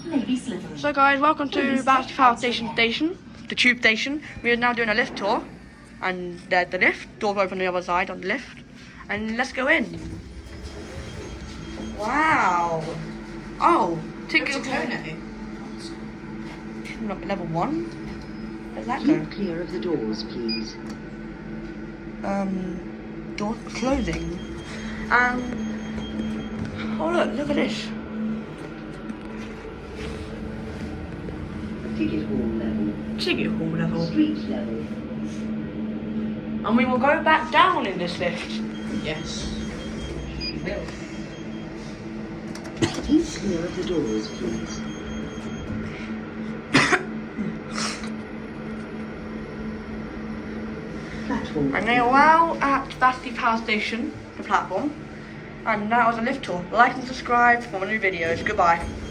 Lady slippers. So guys, welcome to Battersea station, the tube station. We are now doing a lift tour, and there's the lift, doors open on the other side on the lift, and let's go in. Wow. Oh, ticket level 1. Where's that go? Keep clear of the doors, please. Door closing. Oh look at this. Ticket hall level. Ticket hall level. Street level. And we will go back down in this lift. Yes. Keep clear of the doors, please. Platform. And now we're out at Battersea Power Station, the platform. And that was a lift tour. Like and subscribe for more new videos. Goodbye.